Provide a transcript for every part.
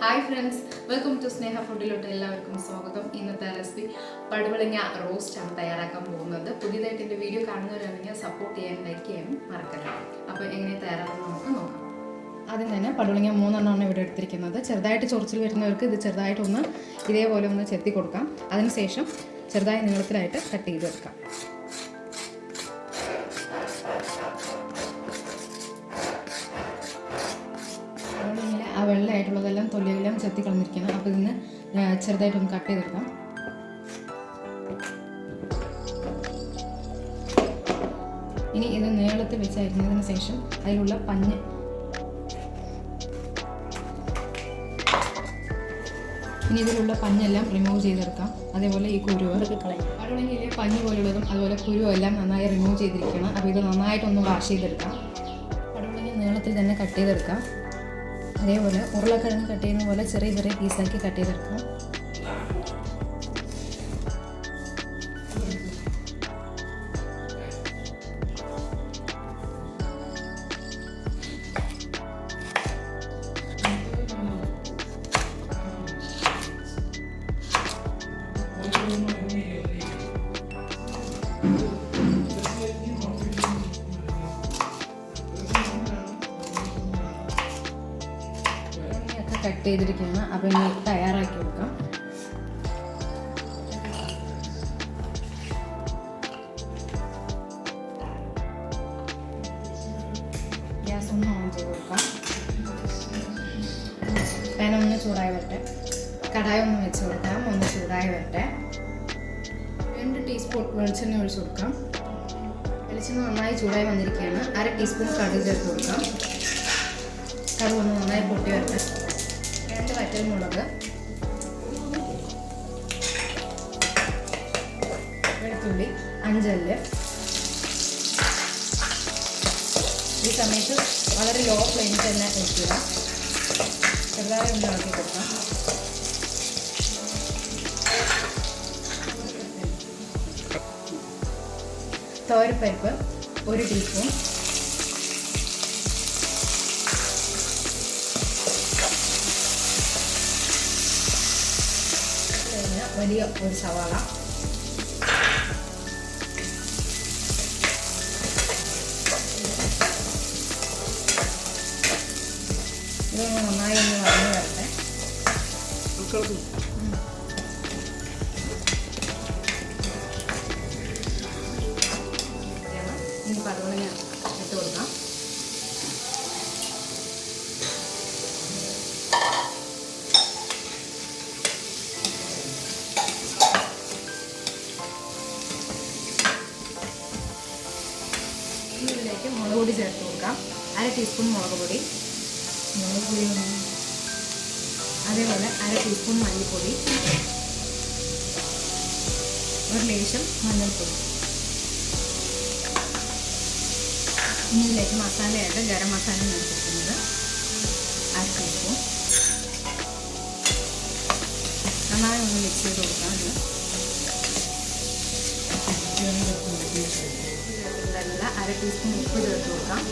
Hi friends, welcome to സ്നേഹ ഫുഡിലോട്ട് എല്ലാവർക്കും സ്വാഗതം. ഇന്നത്തെ റെസിപ്പി പടുവളങ്ങ റോസ്റ്റാണ് തയ്യാറാക്കാൻ പോകുന്നത്. പുതിയതായിട്ട് എൻ്റെ വീഡിയോ കാണുന്നവരാണെങ്കിൽ സപ്പോർട്ട് ചെയ്യാൻ ലൈക്ക് ചെയ്യാനും മറക്കല്ല. അപ്പോൾ എങ്ങനെ തയ്യാറാക്കുന്നത് നമുക്ക് നോക്കാം. ആദ്യം തന്നെ പടുവളങ്ങ 3 എണ്ണമാണ് ഇവിടെ എടുത്തിരിക്കുന്നത്. ചെറുതായിട്ട് ചൊറിച്ചിൽ വരുന്നവർക്ക് ഇത് ചെറുതായിട്ടൊന്ന് ഇതേപോലെ ഒന്ന് ചെത്തി കൊടുക്കാം. അതിനുശേഷം ചെറുതായി നീളത്തിലായിട്ട് കട്ട് ചെയ്ത് വെക്കാം. ആ വെള്ളമായിട്ടുള്ളതെല്ലാം തൊലിയെല്ലാം ചെത്തി കളഞ്ഞിരിക്കണം. അപ്പോൾ ഇതിന് ചെറുതായിട്ടൊന്ന് കട്ട് ചെയ്തെടുക്കാം. ഇനി ഇത് നീളത്തിൽ വെച്ച് അരിഞ്ഞതിന് ശേഷം അതിലുള്ള പഞ്ഞ് ഇതിലുള്ള പഞ്ഞെല്ലാം റിമൂവ് ചെയ്തെടുക്കാം. അതേപോലെ ഈ കുരുവ് പടുവളങ്ങയിലെ പഞ്ഞ് പോലുള്ളതും അതുപോലെ കുരുവെല്ലാം നന്നായി റിമൂവ് ചെയ്തിരിക്കണം. അപ്പോൾ ഇത് നന്നായിട്ടൊന്ന് വാഷ് ചെയ്തെടുക്കാം. പടുവളങ്ങ നീളത്തിൽ തന്നെ കട്ട് ചെയ്തെടുക്കാം. അതേപോലെ ഉരുളക്കിഴങ്ങ് കട്ട് ചെയ്യുന്ന പോലെ ചെറിയ ചെറിയ പീസാക്കി കട്ട് ചെയ്തെടുക്കാം. കട്ട് ചെയ്തിരിക്കുകയാണ്. അപ്പോൾ ഇനി തയ്യാറാക്കി കൊടുക്കാം. ഗ്യാസ് ഒന്ന് ഓൺ ചെയ്ത് കൊടുക്കാം. പാൻ ഒന്ന് ചൂടായി വരട്ടെ. കടായി ഒന്ന് വെച്ച് കൊടുക്കാം. ഒന്ന് ചൂടായി വരട്ടെ. 2 ടീസ്പൂൺ വെളിച്ചെണ്ണ ഒഴിച്ച് കൊടുക്കാം. വെളിച്ചെണ്ണ നന്നായി ചൂടായി വന്നിരിക്കുകയാണ്. 1/2 ടീസ്പൂൺ കടുക് ചേർത്ത് കൊടുക്കാം. കടുക് ഒന്ന് നന്നായി പൊട്ടി വരട്ടെ. 2 വറ്റൽമുളക്, വെളുത്തുള്ളി 5 അല്ലി. ഈ സമയത്ത് വളരെ ലോ ഫ്ലെയിമിൽ തന്നെ വെക്കുക. ചെറുതായി ഒന്ന് ഇളക്കി കൊടുക്കാം. തോരപ്പരിപ്പ് 1 ടീസ്പൂൺ, വലിയ ഒരു സവാള, ഇതൊന്ന് നന്നായി ഒന്ന് വഴഞ്ഞു വരട്ടെ. ഇനി പടുവളങ്ങ ഇട്ട് കൊടുക്കാം. ഇതിലേക്ക് മുളക് പൊടി ചേർത്ത് കൊടുക്കാം. 1/2 ടീസ്പൂൺ മുളക് പൊടി, അതേപോലെ 1/2 ടീസ്പൂൺ മല്ലിപ്പൊടി, ഒരു ലേശം മഞ്ഞൾപ്പൊടി. ഇനി ഇതിലേക്ക് മസാലയായിട്ട് ഗരം മസാല ചേർത്തിരിക്കുന്നത് 1/2 ടീസ്പൂൺ. നന്നായി ഒന്ന് മിക്സ് ചെയ്ത് കൊടുക്കാം. ഇതല്ല 1/2 ടീസ്പൂൺ ഉപ്പ് ചേർത്ത് കൊടുക്കാം.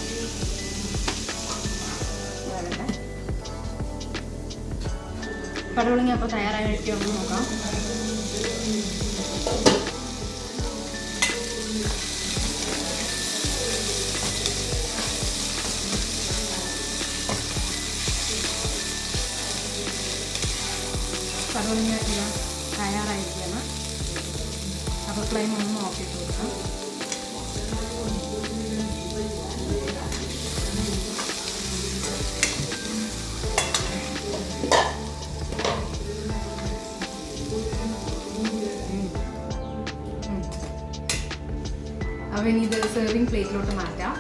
പടുവളങ്ങ അപ്പോൾ തയ്യാറായിട്ട് ഒന്ന് നോക്കാം. പടുവളങ്ങ ഇതാ തയ്യാറായിരിക്കുകയാണ്. അപ്പോൾ ഫ്ലെയിം ഒന്ന് ഓഫ് ചെയ്ത് കൊടുക്കാം. അപ്പോൾ ഇനി ഇത് സെർവിങ് പ്ലേറ്റിലോട്ട് മാറ്റാം.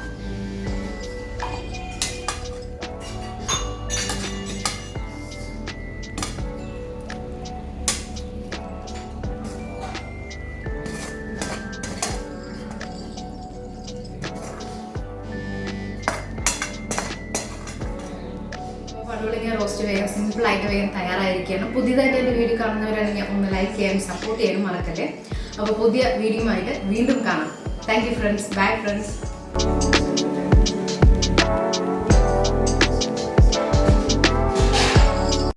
പടുവളങ്ങ റോസ്റ്റ് വേഗം സിമ്പിളായിട്ട് വേഗം തയ്യാറായിരിക്കുകയാണ്. പുതിയതായിട്ട് എൻ്റെ വീഡിയോ കാണുന്നവരാണെങ്കിൽ ഒന്ന് ലൈക്ക് ചെയ്യാനും സപ്പോർട്ട് ചെയ്യാനും മറക്കല്ലേ. അപ്പോൾ പുതിയ വീഡിയോ ആയിട്ട് വീണ്ടും കാണാം. Thank you friends. Bye friends.